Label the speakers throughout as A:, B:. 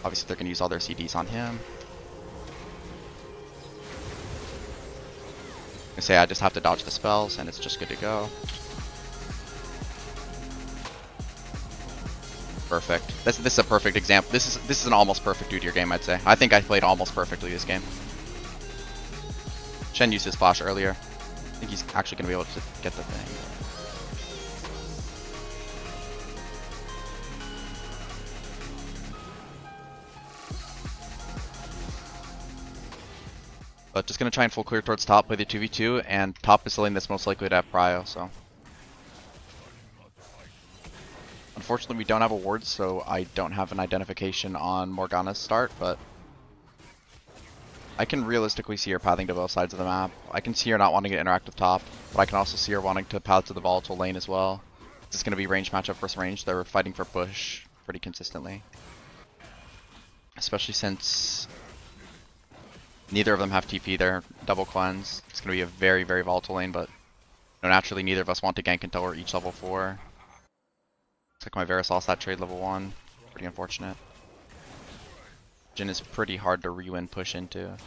A: Obviously, they're going to use all their CDs on him. I say I just have to dodge the spells, and it's just good to go. Perfect. This is a perfect example. This is an almost perfect Udyr game, I'd say. I think I played almost perfectly this game. Shen used his flash earlier. I think he's actually going to be able to get the thing. But just going to try and full clear towards top, play the 2v2, and top is the lane that's most likely to have prio, so. Unfortunately, we don't have a ward, so I don't have an identification on Morgana's start, but I can realistically see her pathing to both sides of the map. I can see her not wanting to interact with top, but I can also see her wanting to path to the volatile lane as well. This is going to be range matchup versus range. They're fighting for push pretty consistently. Especially since neither of them have TP, they're double cleanse. It's going to be a very, very volatile lane, but naturally neither of us want to gank until we're each level 4. Looks like my Varus lost that trade level 1. Pretty unfortunate. Jhin is pretty hard to re-win push into.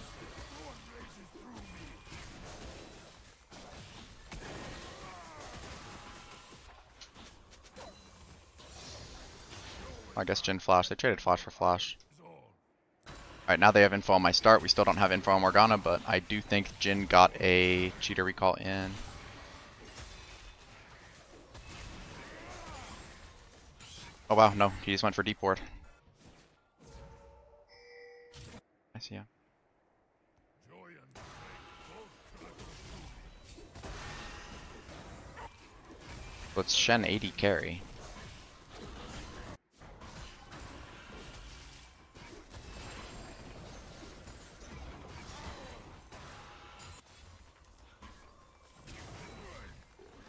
A: I guess Jhin flash. They traded flash for flash. Alright, now they have info on my start. We still don't have info on Morgana, but I do think Jhin got a cheater recall in. Oh wow, no, he just went for deep ward. I see him. Let's Shen 80 carry.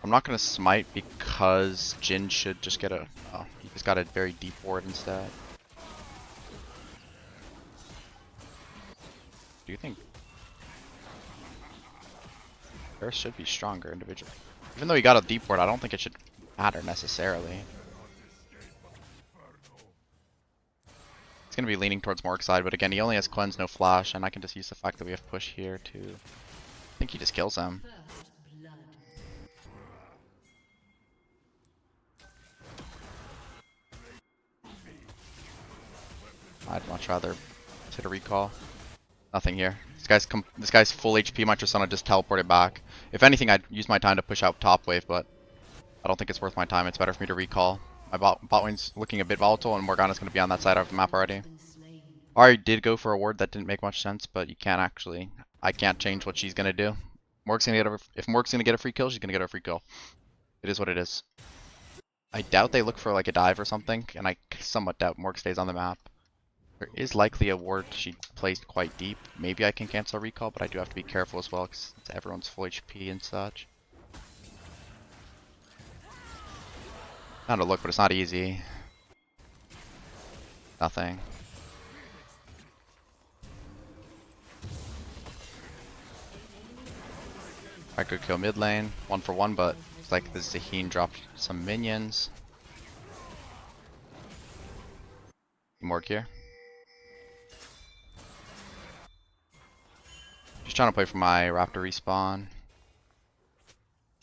A: I'm not gonna smite because Jhin should just get a. Oh, he just got a very deep ward instead. Do you think Varus should be stronger individually? Even though he got a deep ward, I don't think it should matter necessarily. It's gonna be leaning towards Morg's side, but again, he only has cleanse, no flash, and I can just use the fact that we have push here to. I think he just kills him. I'd much rather hit a recall. Nothing here. This guy's full HP. My Tristana just teleported back. If anything, I'd use my time to push out top wave, but I don't think it's worth my time. It's better for me to recall. My bot lane's looking a bit volatile, and Morgana's going to be on that side of the map already. Ari did go for a ward that didn't make much sense, but you can't actually. I can't change what she's going to do. If Morg's going to get a free kill, she's going to get a free kill. It is what it is. I doubt they look for like a dive or something, and I somewhat doubt Morg stays on the map. There is likely a ward she placed quite deep. Maybe I can cancel recall, but I do have to be careful as well because everyone's full HP and such. Not to look, but it's not easy. Nothing. I could kill mid lane, 1 for 1, but it's like the Zaheen dropped some minions. Morg here. Just trying to play for my Raptor respawn.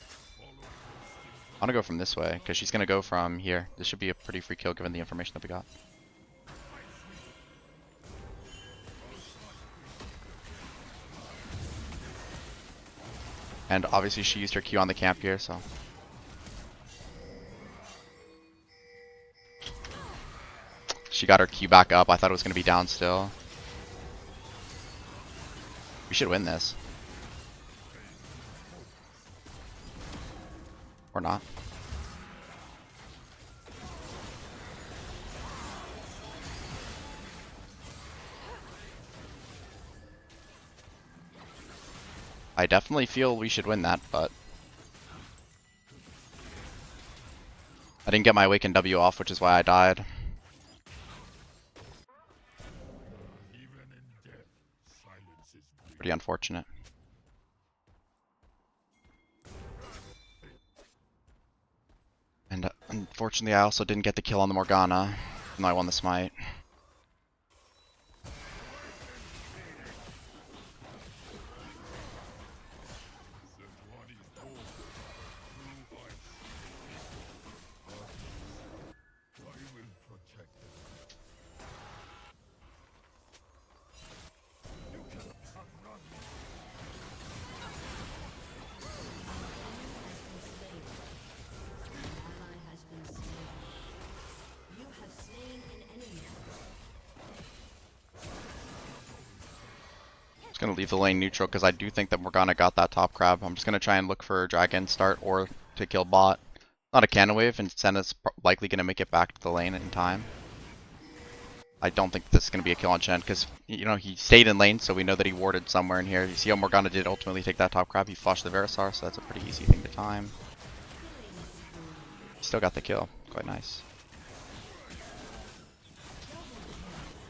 A: I want to go from this way, because she's going to go from here. This should be a pretty free kill given the information that we got. And obviously she used her Q on the camp here, so. She got her Q back up. I thought it was going to be down still. We should win this. Or not. I definitely feel we should win that, but I didn't get my Awaken W off, which is why I died. Pretty unfortunate. And unfortunately I also didn't get the kill on the Morgana, even though I won the smite. Gonna leave the lane neutral because I do think that Morgana got that top crab. I'm just gonna try and look for dragon start or to kill bot. Not a cannon wave, and Senna's likely gonna make it back to the lane in time. I don't think this is gonna be a kill on Chen because you know he stayed in lane, so we know that he warded somewhere in here. You see how Morgana did ultimately take that top crab. He flushed the Verisar, so that's a pretty easy thing to time. He still got the kill. Quite nice.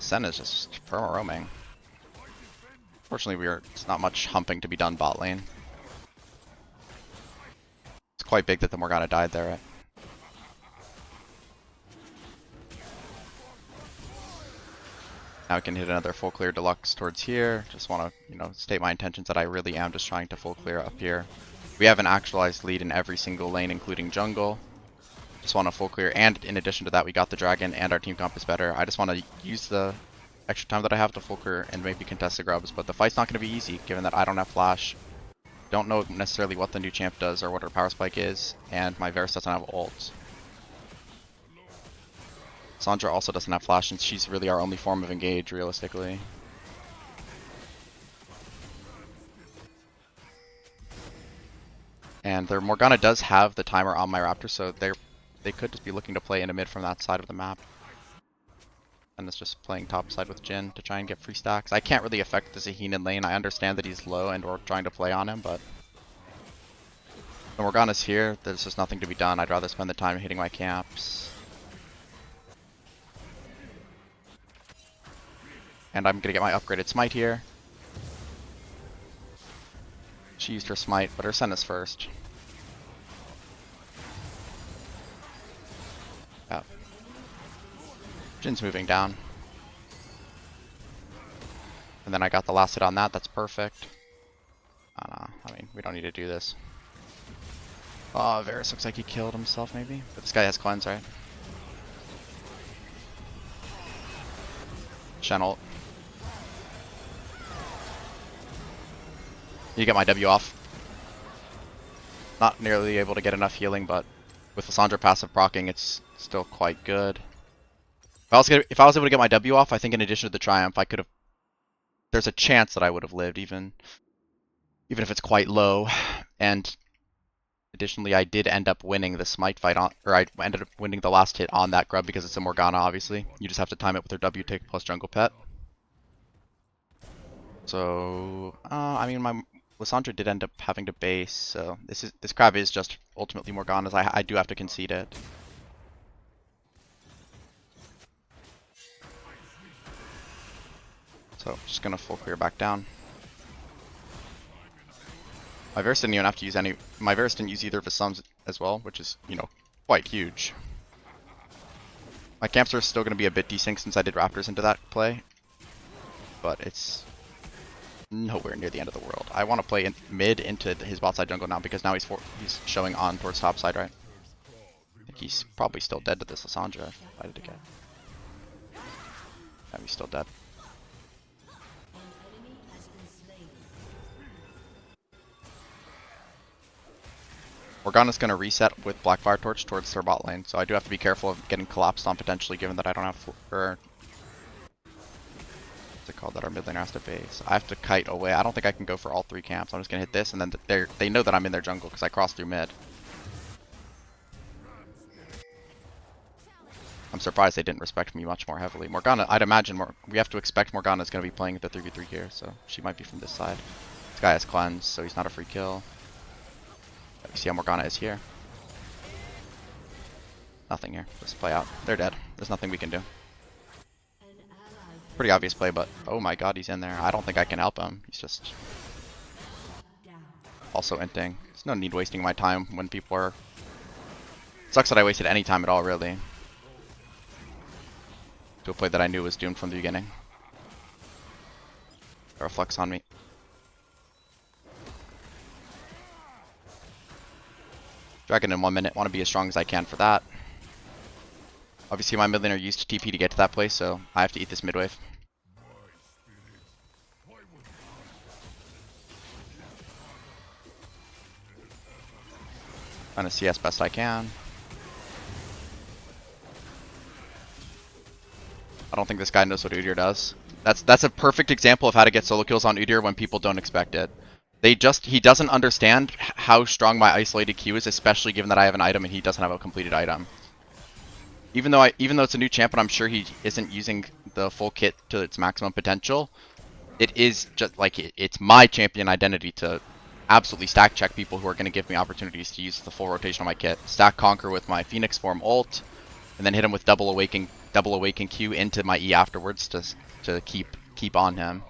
A: Senna's just perma roaming. Fortunately, it's not much humping to be done bot lane. It's quite big that the Morgana died there, right? Now I can hit another full clear deluxe towards here. Just want to, you know, state my intentions that I really am just trying to full clear up here. We have an actualized lead in every single lane, including jungle. Just want to full clear, and in addition to that, we got the dragon, and our team comp is better. I just want to use the extra time that I have to full clear and maybe contest the grubs, but the fight's not going to be easy, given that I don't have flash. Don't know necessarily what the new champ does or what her power spike is, and my Varus doesn't have ult. Sandra also doesn't have flash, and she's really our only form of engage, realistically. And their Morgana does have the timer on my Raptor, so they could just be looking to play in a mid from that side of the map. And it's just playing top side with Jhin to try and get free stacks. I can't really affect the Zaheen lane. I understand that he's low and we're trying to play on him, but when Morgana's here, there's just nothing to be done. I'd rather spend the time hitting my camps. And I'm gonna get my upgraded smite here. She used her smite, but her Senna's first. Yeah. Jin's moving down. And then I got the last hit on that, that's perfect. I mean, we don't need to do this. Oh, Varus looks like he killed himself maybe. But this guy has cleanse, right? Shen ult. You get my W off. Not nearly able to get enough healing, but with the Sandra passive proccing, it's still quite good. If I was able to get my W off, I think in addition to the Triumph, I could have... There's a chance that I would have lived, even if it's quite low. And additionally, I did end up winning the smite fight on... Or I ended up winning the last hit on that grub because it's a Morgana, obviously. You just have to time it with her W take plus jungle pet. So, I mean, my Lissandra did end up having to base, so this crab is just ultimately Morgana's. I do have to concede it. So, just gonna full clear back down. My Varus didn't even have to use any... My Varus didn't use either of his sums as well, which is, you know, quite huge. My camps are still gonna be a bit desync since I did Raptors into that play. But it's nowhere near the end of the world. I want to play in mid into his bot side jungle now because now he's showing on towards top side, right? I think he's probably still dead to this Lissandra if I did to get. Yeah, he's still dead. Morgana's going to reset with Blackfire Torch towards their bot lane, so I do have to be careful of getting collapsed on potentially, given that I don't have... what's it called, that our mid laner has to base. I have to kite away. I don't think I can go for all three camps. I'm just going to hit this, and then they know that I'm in their jungle because I crossed through mid. I'm surprised they didn't respect me much more heavily. Morgana, I'd imagine we have to expect Morgana's going to be playing the 3v3 here, so she might be from this side. This guy has cleanse, so he's not a free kill. You see how Morgana is here. Nothing here. Just play out. They're dead. There's nothing we can do. Pretty obvious play, but oh my god, he's in there. I don't think I can help him. He's just also inting. There's no need wasting my time when people are... Sucks that I wasted any time at all, really. To a play that I knew was doomed from the beginning. Throw a flex on me. Dragon in 1 minute. Want to be as strong as I can for that. Obviously my mid laner used TP to get to that place, so I have to eat this mid wave. Trying to CS best I can. I don't think this guy knows what Udyr does. That's a perfect example of how to get solo kills on Udyr when people don't expect it. He doesn't understand how strong my isolated Q is, especially given that I have an item and he doesn't have a completed item. Even though it's a new champ and I'm sure he isn't using the full kit to its maximum potential, it is just like it's my champion identity to absolutely stack check people who are going to give me opportunities to use the full rotation of my kit. Stack Conquer with my Phoenix form ult, and then hit him with double awaken Q into my E afterwards to keep on him.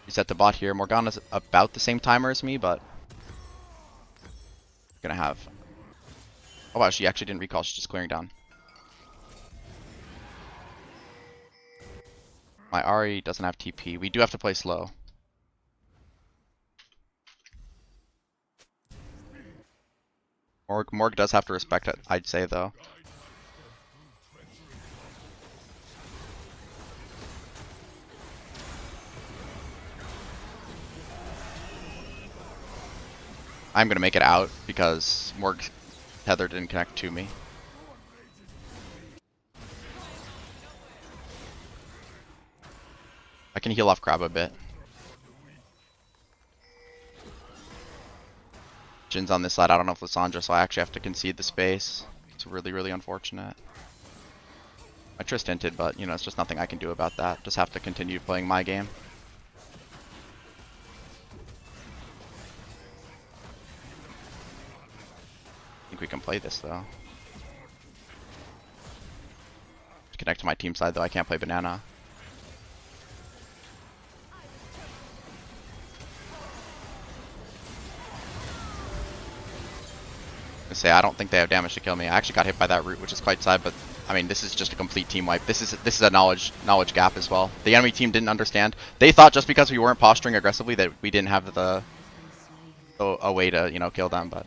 A: Reset the bot here. Morgana's about the same timer as me, but gonna have. Oh wow, she actually didn't recall. She's just clearing down. My Ahri doesn't have TP. We do have to play slow. Morg does have to respect it, I'd say, though. I'm gonna make it out because Morg's tether didn't connect to me. I can heal off Crab a bit. Jin's on this side. I don't know if Lissandra, so I actually have to concede the space. It's really, really unfortunate. I Trist hinted, but you know, it's just nothing I can do about that. Just have to continue playing my game. I think we can play this though. To connect to my team side though, I can't play banana. Say I don't think they have damage to kill me. I actually got hit by that root, which is quite sad, but I mean this is just a complete team wipe. This is a knowledge gap as well. The enemy team didn't understand. They thought just because we weren't posturing aggressively that we didn't have a way to, you know, kill them, but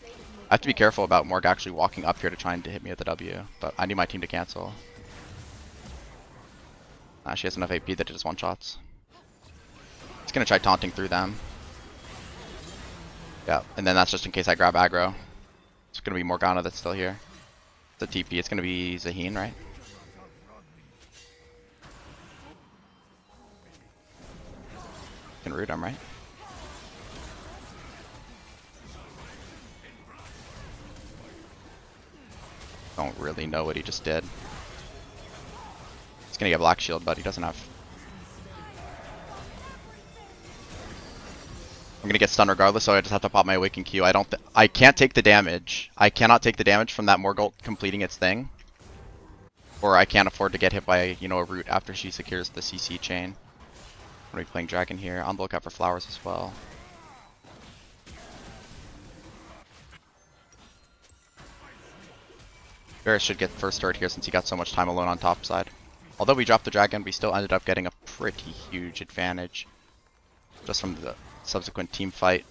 A: I have to be careful about Morg actually walking up here to try and hit me with the W, but I need my team to cancel. She has enough AP that it just one-shots. It's gonna try taunting through them. Yeah, and then that's just in case I grab aggro. It's gonna be Morgana that's still here. The TP, it's gonna be Zaheen, right? Can root him, right? Don't really know what he just did. He's gonna get Black Shield, but he doesn't have. I'm gonna get stunned regardless, so I just have to pop my Awaken Q. I can't take the damage. I cannot take the damage from that Morgult completing its thing. Or I can't afford to get hit by, you know, a root after she secures the CC chain. I'm gonna be playing Dragon here. On the lookout for flowers as well. Varus should get first turret here since he got so much time alone on top side. Although we dropped the Dragon, we still ended up getting a pretty huge advantage. Just from the subsequent team fight.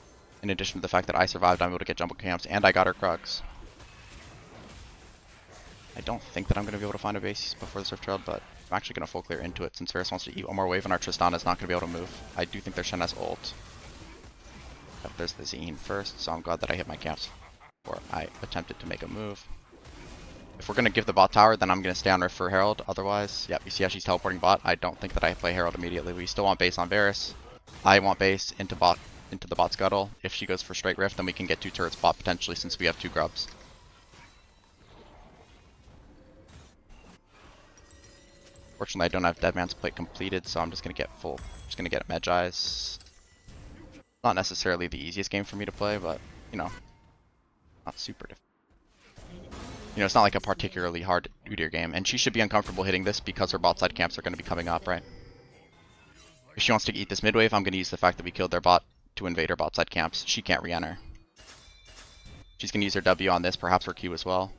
A: In addition to the fact that I survived, I'm able to get jumbo camps, and I got her Krugs. I don't think that I'm going to be able to find a base before the Swift Herald, but I'm actually going to full clear into it since Varus wants to eat one more wave and our Tristana is not going to be able to move. I do think their Shen has ult. But there's the Zine first, so I'm glad that I hit my camps before I attempted to make a move. If we're going to give the bot tower, then I'm going to stay on Rift for Herald. Otherwise, yep, you see how she's teleporting bot. I don't think that I play Herald immediately. We still want base on Varus. I want base into the bot scuttle. If she goes for straight Rift, then we can get 2 turrets bot potentially since we have 2 grubs. Fortunately, I don't have Deadman's Plate completed, so I'm just gonna get Medjai's. Not necessarily the easiest game for me to play, but you know, not super difficult. You know, it's not like a particularly hard Udyr game, and she should be uncomfortable hitting this because her bot side camps are going to be coming up, right? If she wants to eat this mid wave, I'm going to use the fact that we killed their bot to invade her bot side camps. She can't re-enter. She's going to use her W on this, perhaps her Q as well.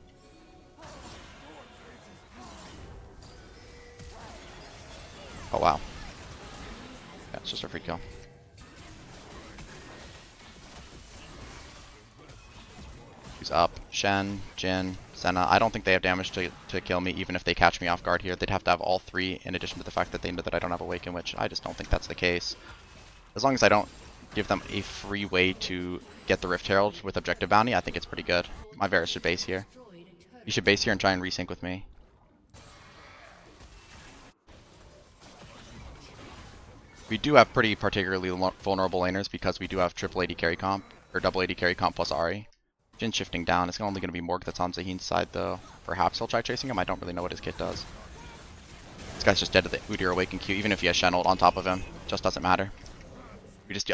A: Oh wow. Yeah, it's just a free kill. Who's up? Shen, Jin, Senna. I don't think they have damage to kill me, even if they catch me off guard here. They'd have to have all 3, in addition to the fact that they know that I don't have Awaken, which I just don't think that's the case. As long as I don't give them a free way to get the Rift Herald with Objective Bounty, I think it's pretty good. My Varus should base here. You should base here and try and resync with me. We do have pretty particularly vulnerable laners because we do have triple AD carry comp, or double AD carry comp plus Ahri. Jhin shifting down. It's only going to be Morg that's on Zaheen's side though. Perhaps he'll try chasing him. I don't really know what his kit does. This guy's just dead to the Udyr Awaken Q. Even if he has Shen ult on top of him, just doesn't matter.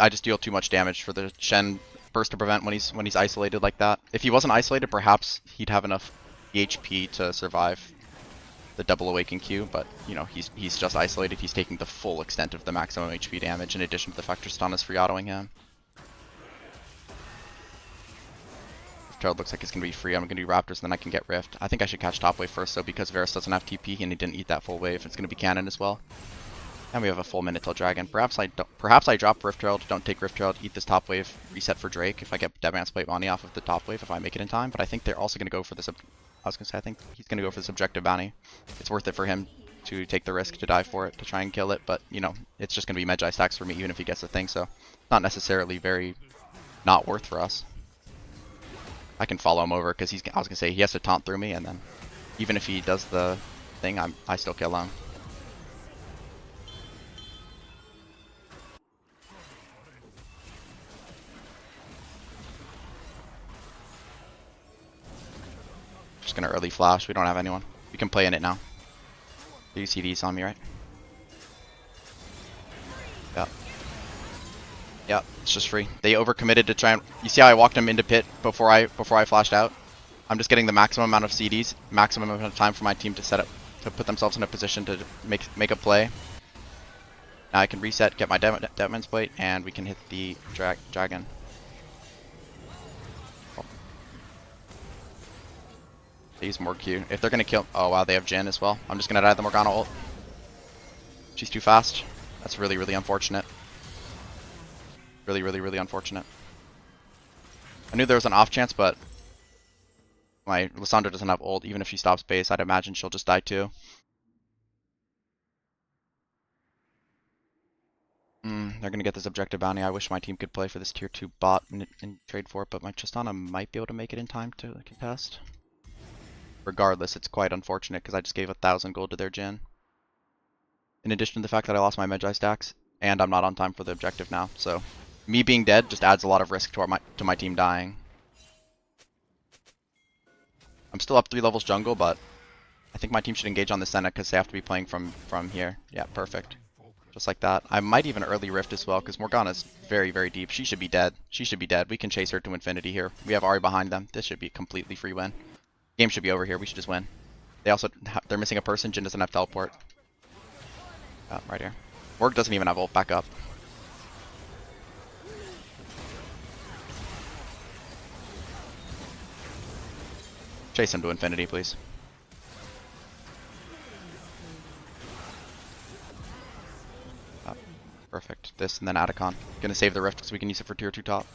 A: I just deal too much damage for the Shen burst to prevent when he's isolated like that. If he wasn't isolated, perhaps he'd have enough HP to survive the double Awaken Q, but you know, he's just isolated. He's taking the full extent of the maximum HP damage in addition to the fact stun is free autoing him. If looks like it's gonna be free, I'm gonna do Raptors and then I can get Rift. I think I should catch top wave first though, because Varus doesn't have TP and he didn't eat that full wave. It's gonna be cannon as well. And we have a full minute till dragon. Perhaps I drop Rift Herald, don't take Rift Herald, eat this top wave, reset for Drake if I get Deadman's Plate money off of the top wave if I make it in time. But I think they're also gonna go for this. I think he's gonna go for this objective bounty. It's worth it for him to take the risk to die for it, to try and kill it, but you know, it's just gonna be Magi stacks for me even if he gets the thing, so it's not necessarily very not worth for us. I can follow him over because I was gonna say he has to taunt through me, and then even if he does the thing, I still kill him. Just gonna early flash. We don't have anyone. We can play in it now. You see these on me, right? Yep. Yep, it's just free. They overcommitted to try and... You see how I walked him into pit before I flashed out? I'm just getting the maximum amount of CDs, maximum amount of time for my team to set up, to put themselves in a position to make a play. Now I can reset, get my Deadman's Plate, and we can hit the dragon. Oh. They use more Q. If they're gonna kill... Oh wow, they have Jhin as well. I'm just gonna die the Morgana ult. She's too fast. That's really, really unfortunate. Really, really, really unfortunate. I knew there was an off chance, but my Lissandra doesn't have ult. Even if she stops base, I'd imagine she'll just die too. They're gonna get this objective bounty. I wish my team could play for this tier 2 bot and trade for it, but my Tristana might be able to make it in time to contest. Regardless, it's quite unfortunate because I just gave 1,000 gold to their Jhin. In addition to the fact that I lost my Magi stacks, and I'm not on time for the objective now, so me being dead just adds a lot of risk to my team dying. I'm still up 3 levels jungle, but I think my team should engage on the Senna because they have to be playing from here. Yeah, perfect. Just like that. I might even early Rift as well because Morgana's very, very deep. She should be dead. She should be dead. We can chase her to infinity here. We have Ahri behind them. This should be a completely free win. Game should be over here. We should just win. They're missing a person. Jhin doesn't have teleport. Oh, right here. Morg doesn't even have ult. Back up. Chase him to infinity, please. Oh, perfect. This and then Atacon. Gonna save the rift because we can use it for tier 2 top.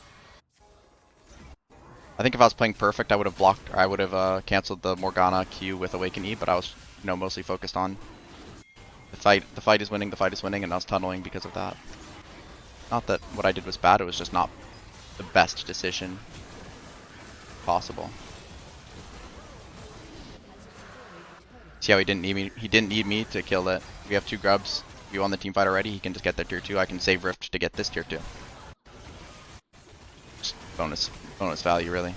A: I think if I was playing perfect, I would have blocked, or I would have canceled the Morgana Q with Awaken E, but I was, you know, mostly focused on the fight. The fight is winning, and I was tunneling because of that. Not that what I did was bad, it was just not the best decision possible. See how he didn't need me? He didn't need me to kill it. We have 2 grubs. We won the team fight already. He can just get that tier 2. I can save Rift to get this tier 2. Just bonus value, really.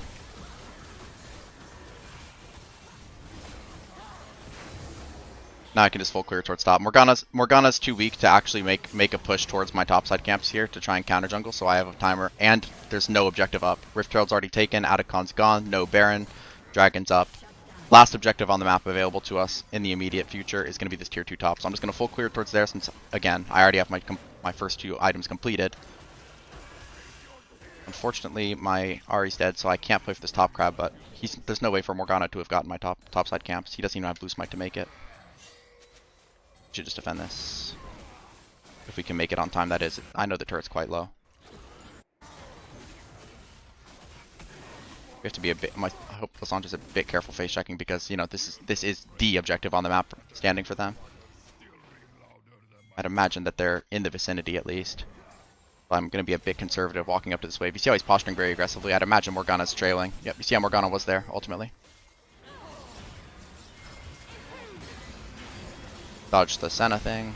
A: Now I can just full clear towards top. Morgana's too weak to actually make a push towards my topside camps here to try and counter jungle, so I have a timer. And there's no objective up. Rift Herald's already taken. Atacon's gone. No Baron. Dragon's up. Last objective on the map available to us in the immediate future is going to be this tier 2 top. So I'm just going to full clear towards there since, again, I already have my first 2 items completed. Unfortunately, my Ahri's dead, so I can't play for this top crab, but there's no way for Morgana to have gotten my topside camps. He doesn't even have blue smite to make it. Should just defend this. If we can make it on time, that is. I know the turret's quite low. We have to be a bit. I hope Lissandra's a bit careful face checking because, you know, this is the objective on the map standing for them. I'd imagine that they're in the vicinity at least. But I'm going to be a bit conservative walking up to this wave. You see how he's posturing very aggressively? I'd imagine Morgana's trailing. Yep, you see how Morgana was there ultimately. Dodge the Senna thing.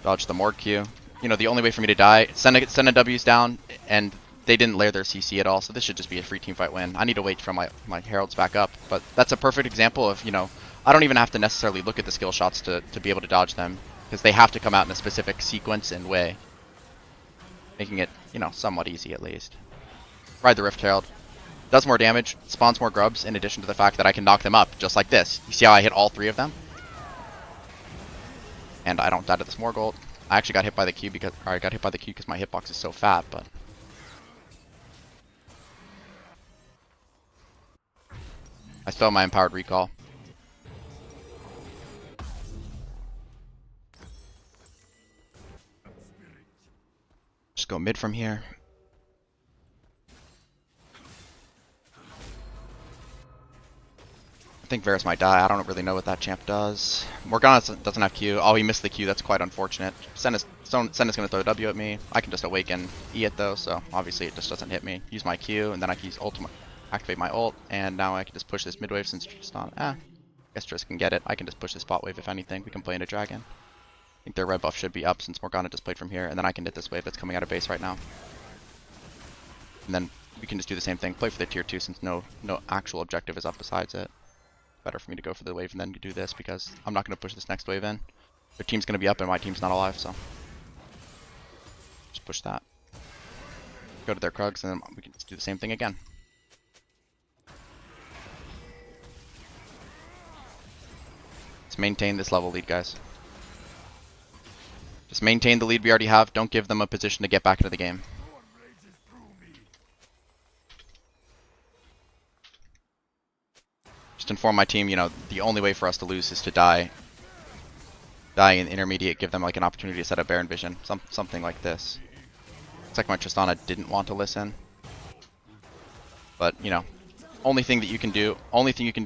A: Dodge the Morgue Q. You know, the only way for me to die, send a W's down, and they didn't layer their CC at all, so this should just be a free team fight win. I need to wait for my Heralds back up, but that's a perfect example of, you know, I don't even have to necessarily look at the skill shots to be able to dodge them, because they have to come out in a specific sequence and way, making it, you know, somewhat easy at least. Ride the Rift Herald. Does more damage, spawns more grubs, in addition to the fact that I can knock them up, just like this. You see how I hit all 3 of them? And I don't die to this Morgold. I actually got hit by the Q because my hitbox is so fat, but I still have my empowered recall. Just go mid from here. I think Varus might die. I don't really know what that champ does. Morgana doesn't have Q. Oh, he missed the Q. That's quite unfortunate. Senna's going to throw a W at me. I can just awaken E it though, so obviously it just doesn't hit me. Use my Q, and then I can use ultimate, activate my ult, and now I can just push this mid wave since Tristan. I guess Triss can get it. I can just push this bot wave if anything. We can play into dragon. I think their red buff should be up since Morgana just played from here, and then I can hit this wave that's coming out of base right now. And then we can just do the same thing. Play for the tier 2 since no actual objective is up besides it. Better for me to go for the wave and then do this because I'm not going to push this next wave in. Their team's going to be up and my team's not alive, so just push that. Go to their Krugs and then we can just do the same thing again. Let's maintain this level lead, guys. Just maintain the lead we already have. Don't give them a position to get back into the game. Just inform my team, you know, the only way for us to lose is to die in intermediate, give them like an opportunity to set up Baron Vision, something like this. It's like my Tristana didn't want to listen, but you know, only thing you can do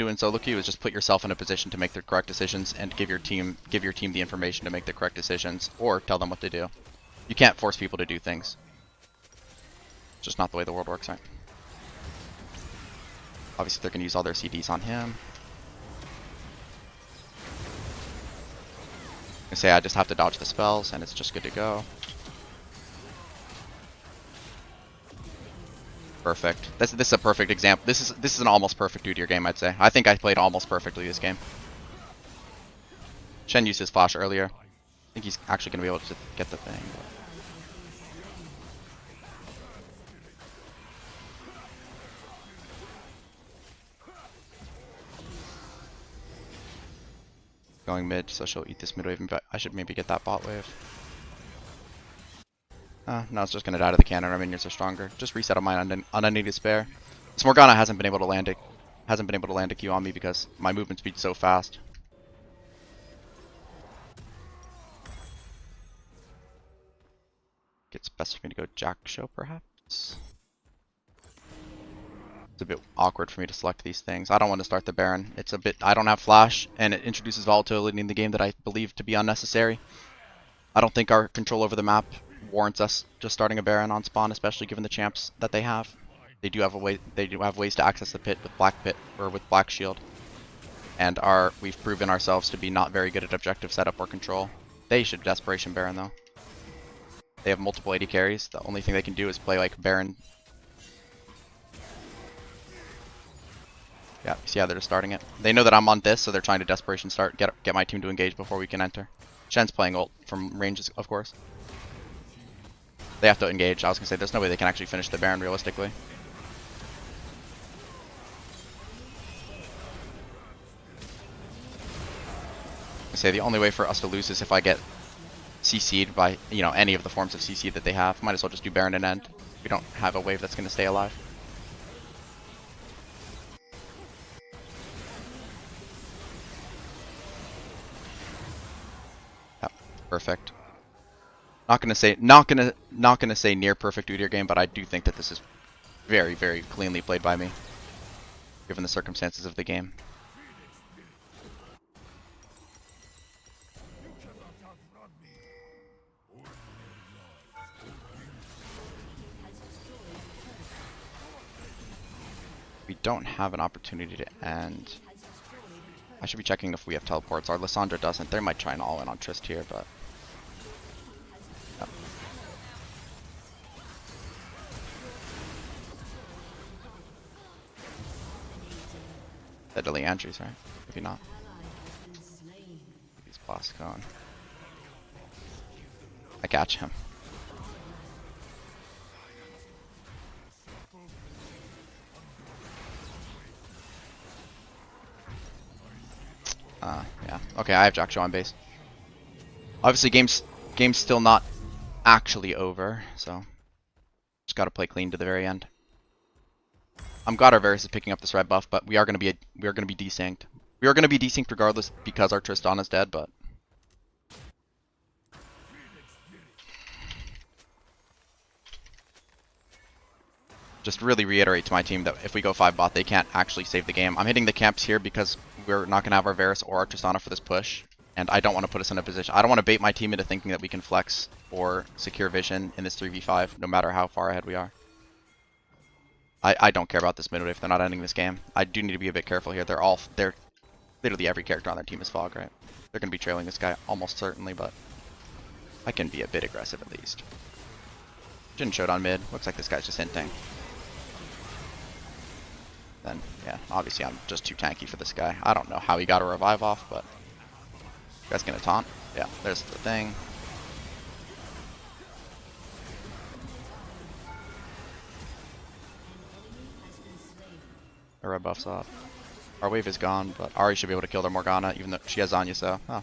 A: in solo queue is just put yourself in a position to make the correct decisions and give your team the information to make the correct decisions, or tell them what to do. You can't force people to do things. It's just not the way the world works, right? Obviously, they're going to use all their CDs on him. I say I just have to dodge the spells, and it's just good to go. Perfect. This is a perfect example. This is an almost perfect Udyr game, I'd say. I think I played almost perfectly this game. Shen used his flash earlier. I think he's actually going to be able to get the thing. Going mid, so she'll eat this mid wave, but I should maybe get that bot wave. No, it's just gonna die to the cannon. Our minions are stronger. Just reset on my unending despair. This Morgana hasn't been able to land a Q on me because my movement speed's so fast. It's best for me to go Jack Show, perhaps. It's a bit awkward for me to select these things. I don't want to start the Baron. It's a bit. I don't have flash, and it introduces volatility in the game that I believe to be unnecessary. I don't think our control over the map warrants us just starting a Baron on spawn, especially given the champs that they have. They do have ways to access the pit with Black Shield, and we've proven ourselves to be not very good at objective setup or control. They should Desperation Baron though. They have multiple AD carries. The only thing they can do is play like Baron. Yeah, see how they're just starting it. They know that I'm on this, so they're trying to Desperation start, get my team to engage before we can enter. Shen's playing ult from range, of course. They have to engage. I was gonna say there's no way they can actually finish the Baron realistically. I say the only way for us to lose is if I get CC'd by, you know, any of the forms of CC that they have. Might as well just do Baron and end. We don't have a wave that's gonna stay alive. Yep, perfect. Not gonna say near perfect Udyr game, but I do think that this is very, very cleanly played by me, given the circumstances of the game. We don't have an opportunity to end. I should be checking if we have teleports. Our Lissandra doesn't. They might try and all in on Trist here, but Deadly Andrews, right? Maybe not. He's blast gone. I catch him. Yeah. Okay, I have Jackjo on base. Obviously, game's still not actually over, so just gotta play clean to the very end. I'm glad our Varus is picking up this red buff, but we are gonna be desynced. We are gonna be desynced regardless because our Tristan is dead, but just really reiterate to my team that if we go 5 bot, they can't actually save the game. I'm hitting the camps here because we're not gonna have our Varus or our Tristana for this push, and I don't want to put us in a position. I don't want to bait my team into thinking that we can flex or secure vision in this 3v5, no matter how far ahead we are. I don't care about this mid wave. They're not ending this game. I do need to be a bit careful here. They're literally every character on their team is Fog, right? They're gonna be trailing this guy almost certainly, but I can be a bit aggressive at least. Jin showed on mid. Looks like this guy's just hinting. Then yeah, obviously I'm just too tanky for this guy. I don't know how he got a revive off, but you guys gonna taunt? Yeah, there's the thing. The red buff's up. Our wave is gone, but Ari should be able to kill their Morgana, even though she has Anya, so oh,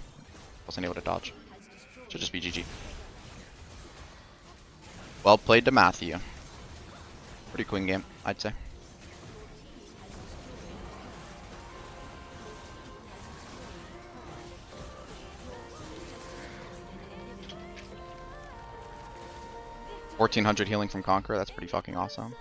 A: wasn't able to dodge. Should just be GG. Well played to Matthew. Pretty clean game, I'd say. $1,400 healing from Conqueror, that's pretty fucking awesome.